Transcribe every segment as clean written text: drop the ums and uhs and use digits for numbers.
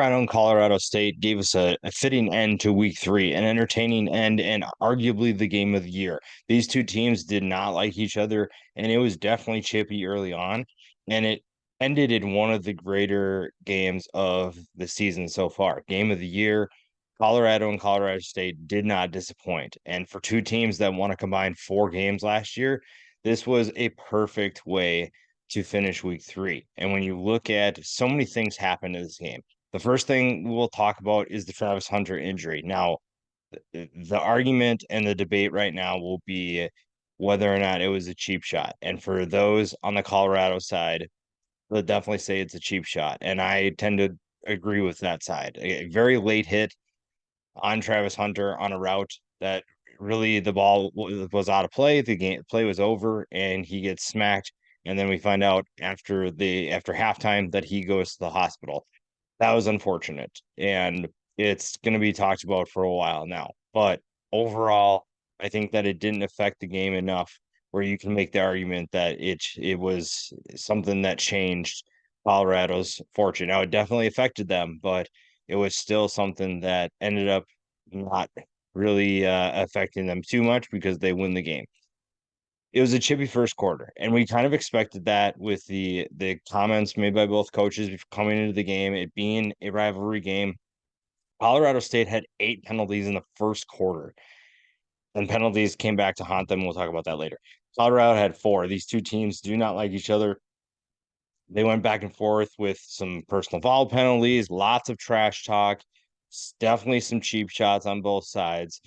Colorado State gave us a fitting end to week three, an entertaining end, and arguably the game of the year. These two teams did not like each other, and it was definitely chippy early on. And it ended in one of the greater games of the season so far. Game of the year, Colorado and Colorado State did not disappoint. And for two teams that want to combine four games last year, this was a perfect way to finish week three. And when you look at so many things happened in this game, the first thing we'll talk about is the Travis Hunter injury. Now, the argument and the debate right now will be whether or not it was a cheap shot. And for those on the Colorado side, they'll definitely say it's a cheap shot. And I tend to agree with that side. A very late hit on Travis Hunter on a route that really the ball was out of play. The game play was over and he gets smacked. And then we find out after halftime that he goes to the hospital. That was unfortunate, and it's going to be talked about for a while now. But overall, I think that it didn't affect the game enough where you can make the argument that it was something that changed Colorado's fortune. Now, it definitely affected them, but it was still something that ended up not really affecting them too much because they win the game. It was a chippy first quarter, and we kind of expected that with the comments made by both coaches coming into the game, it being a rivalry game. Colorado State had 8 penalties in the first quarter, and penalties came back to haunt them. We'll talk about that later. Colorado had four. These two teams do not like each other. They went back and forth with some personal foul penalties, lots of trash talk, definitely some cheap shots on both sides.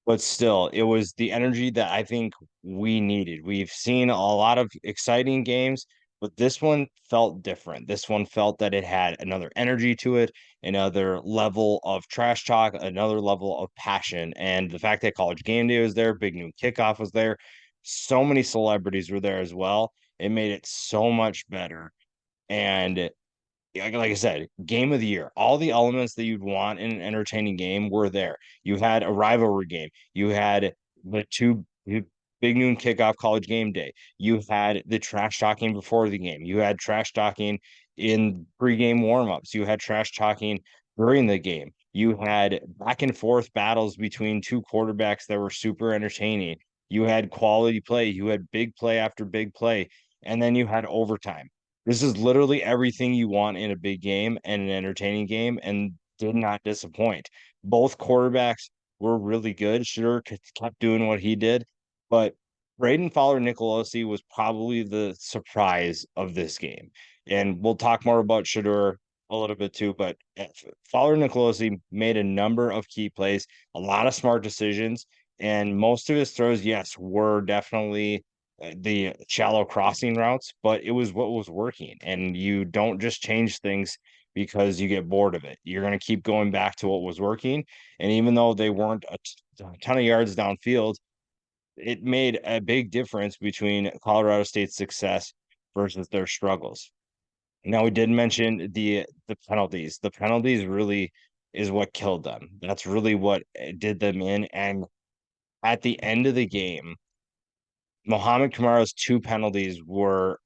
But still, it was the energy that I think we needed. We've seen a lot of exciting games, but this one felt different. This one felt that it had another energy to it, another level of trash talk, another level of passion. And the fact that College Game Day was there, Big Noon Kickoff was there, so many celebrities were there as well. It made it so much better. And like I said, game of the year. All the elements that you'd want in an entertaining game were there. You had a rivalry game. You had the two big noon kickoff college game day. You had the trash talking before the game. You had trash talking in pregame warmups. You had trash talking during the game. You had back and forth battles between two quarterbacks that were super entertaining. You had quality play. You had big play after big play. And then you had overtime. This is literally everything you want in a big game and an entertaining game, and did not disappoint. Both quarterbacks were really good. Shedeur kept doing what he did, but Braden Fowler Nicolosi was probably the surprise of this game. And we'll talk more about Shedeur a little bit too, but Fowler Nicolosi made a number of key plays, a lot of smart decisions, and most of his throws, yes, were definitely the shallow crossing routes, but it was what was working. And you don't just change things because you get bored of it. You're going to keep going back to what was working. And even though they weren't a ton of yards downfield, it made a big difference between Colorado State's success versus their struggles. Now, we did mention the penalties. The penalties really is what killed them. That's really what did them in. And at the end of the game, Mohamed Kamara's two penalties were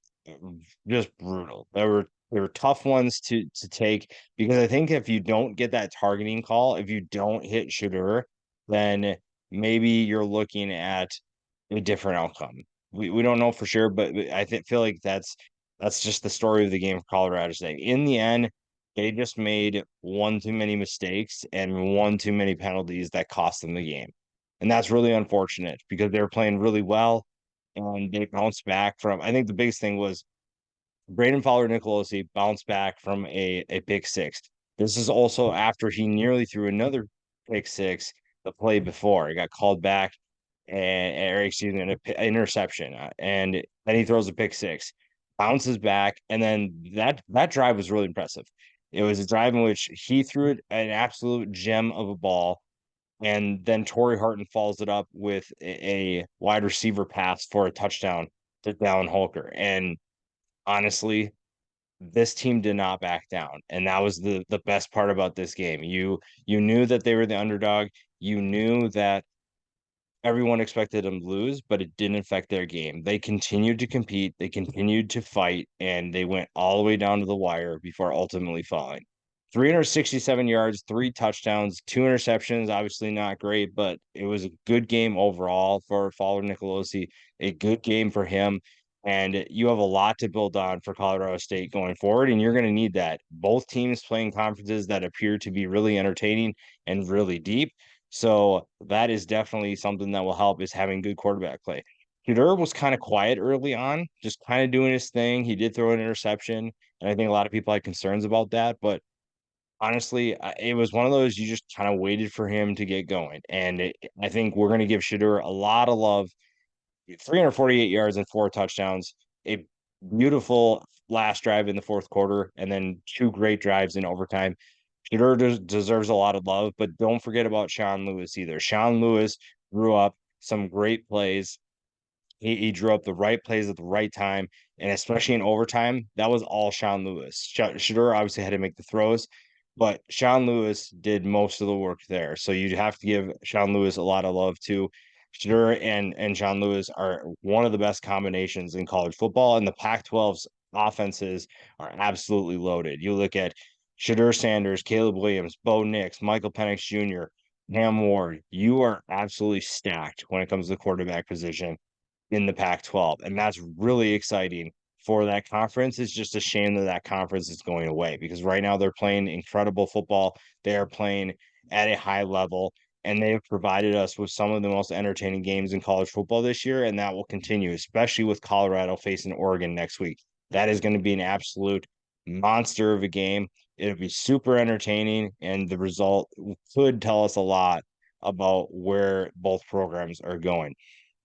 just brutal. They were tough ones to take because I think if you don't get that targeting call, if you don't hit Shedeur, then maybe you're looking at a different outcome. We don't know for sure, but feel like that's just the story of the game for Colorado State. In the end, they just made one too many mistakes and one too many penalties that cost them the game. And that's really unfortunate because they were playing really well and they bounced back from. I think the biggest thing was Braden Fowler Nicolosi bounced back from a pick six. This is also after he nearly threw another pick six the play before. He got called back or excuse me, an interception. And then he throws a pick six, bounces back, and then that drive was really impressive. It was a drive in which he threw it an absolute gem of a ball, and then Torrey Horton follows it up with a wide receiver pass for a touchdown to Dallin Holker. And honestly, this team did not back down. And that was the best part about this game. You knew that they were the underdog. You knew that everyone expected them to lose, but it didn't affect their game. They continued to compete, they continued to fight, and they went all the way down to the wire before ultimately falling. 367 yards, three touchdowns, two interceptions. Obviously not great, but it was a good game overall for Fowler Nicolosi, a good game for him. And you have a lot to build on for Colorado State going forward, and you're going to need that. Both teams playing conferences that appear to be really entertaining and really deep. So that is definitely something that will help is having good quarterback play. Shedeur was kind of quiet early on, just kind of doing his thing. He did throw an interception, and I think a lot of people had concerns about that, but honestly, it was one of those you just kind of waited for him to get going. And I think we're going to give Shedeur a lot of love. 348 yards and four touchdowns, a beautiful last drive in the fourth quarter, and then two great drives in overtime. Shedeur deserves a lot of love, but don't forget about Sean Lewis either. Sean Lewis grew up some great plays. He drew up the right plays at the right time, and especially in overtime, that was all Sean Lewis. Shedeur obviously had to make the throws, but Sean Lewis did most of the work there. So you have to give Sean Lewis a lot of love too. Shedeur and Sean Lewis are one of the best combinations in college football, and the Pac-12's offenses are absolutely loaded. You look at Shedeur Sanders, Caleb Williams, Bo Nix, Michael Penix Jr., Ham Ward. You are absolutely stacked when it comes to the quarterback position in the Pac-12, and that's really exciting for that conference. It's just a shame that that conference is going away because right now they're playing incredible football. They are playing at a high level, and they've provided us with some of the most entertaining games in college football this year, and that will continue, especially with Colorado facing Oregon next week. That is going to be an absolute monster of a game. It'll be super entertaining, and the result could tell us a lot about where both programs are going.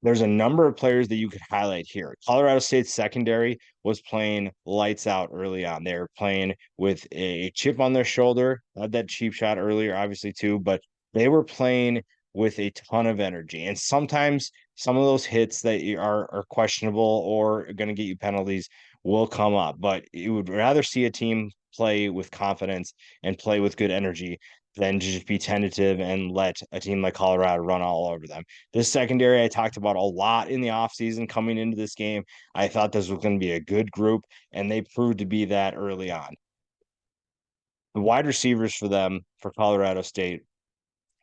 There's a number of players that you could highlight here. Colorado State's secondary was playing lights out early on. They were playing with a chip on their shoulder. Had that cheap shot earlier, obviously, too, but they were playing with a ton of energy. And sometimes some of those hits that are questionable or going to get you penalties will come up. But you would rather see a team play with confidence and play with good energy than to just be tentative and let a team like Colorado run all over them. This secondary I talked about a lot in the offseason coming into this game. I thought this was going to be a good group, and they proved to be that early on. The wide receivers for them, for Colorado State,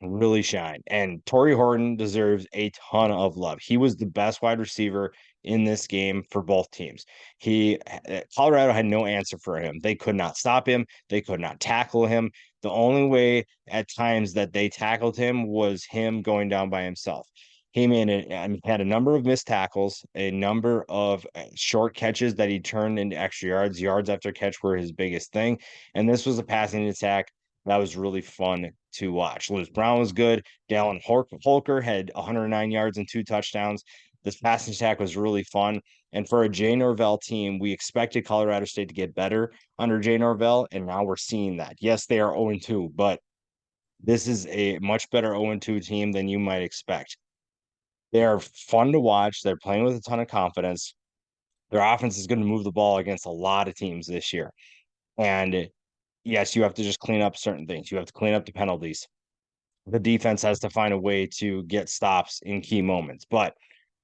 really shine. And Torrey Horton deserves a ton of love. He was the best wide receiver in this game for both teams. Colorado had no answer for him. They could not stop him. They could not tackle him. The only way at times that they tackled him was him going down by himself. He made it. I mean, had a number of missed tackles, a number of short catches that he turned into extra yards. Yards after catch were his biggest thing. And this was a passing attack that was really fun to watch. Lewis Brown was good. Dallin Holker had 109 yards and two touchdowns. This passing attack was really fun. And for a Jay Norvell team, we expected Colorado State to get better under Jay Norvell, and now we're seeing that. Yes, they are 0-2, but this is a much better 0-2 team than you might expect. They are fun to watch. They're playing with a ton of confidence. Their offense is going to move the ball against a lot of teams this year. And yes, you have to just clean up certain things. You have to clean up the penalties. The defense has to find a way to get stops in key moments, but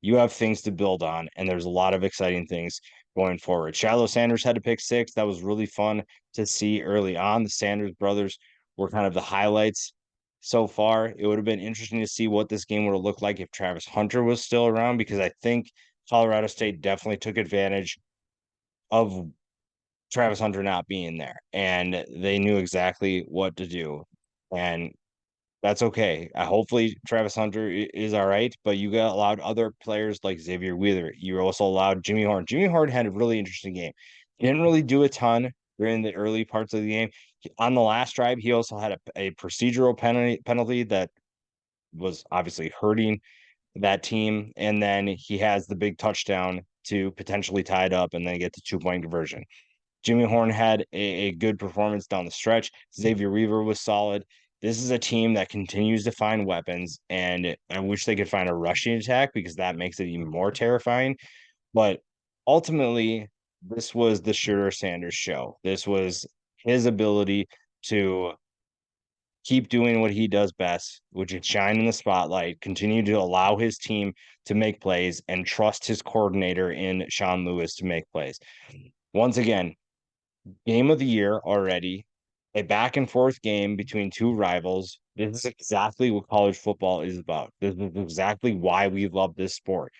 you have things to build on, and there's a lot of exciting things going forward. Shedeur Sanders had to pick six. That was really fun to see early on. The Sanders brothers were kind of the highlights so far. It would have been interesting to see what this game would have looked like if Travis Hunter was still around, because I think Colorado State definitely took advantage of Travis Hunter not being there, and they knew exactly what to do. And that's okay. Hopefully, Travis Hunter is all right, but you got allowed other players like Xavier Wheeler. You also allowed Jimmy Horn. Jimmy Horn had a really interesting game. He didn't really do a ton during the early parts of the game. On the last drive, he also had a procedural penalty that was obviously hurting that team. And then he has the big touchdown to potentially tie it up and then get the 2-point conversion. Jimmy Horn had a good performance down the stretch. Xavier Weaver was solid. This is a team that continues to find weapons, and I wish they could find a rushing attack because that makes it even more terrifying. But ultimately, this was the Shedeur Sanders show. This was his ability to keep doing what he does best, which is shine in the spotlight, continue to allow his team to make plays, and trust his coordinator in Sean Lewis to make plays. Once again, game of the year already. a back and forth game between two rivals. This is exactly what college football is about. This is exactly why we love this sport.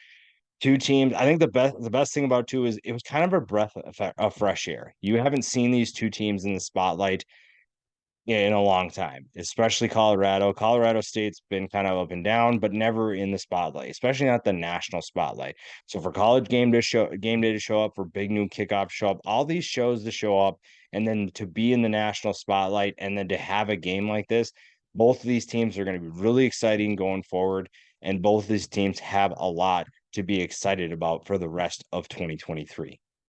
Two teams. I think the best thing about two is it was kind of a breath of fresh air. You haven't seen these two teams in the spotlight in a long time, especially Colorado. Colorado State's been kind of up and down, but never in the spotlight, especially not the national spotlight. So for college game day to show up, for big new kickoff to show up, all these shows to show up, and then to be in the national spotlight, and then to have a game like this, both of these teams are going to be really exciting going forward, and both of these teams have a lot to be excited about for the rest of 2023.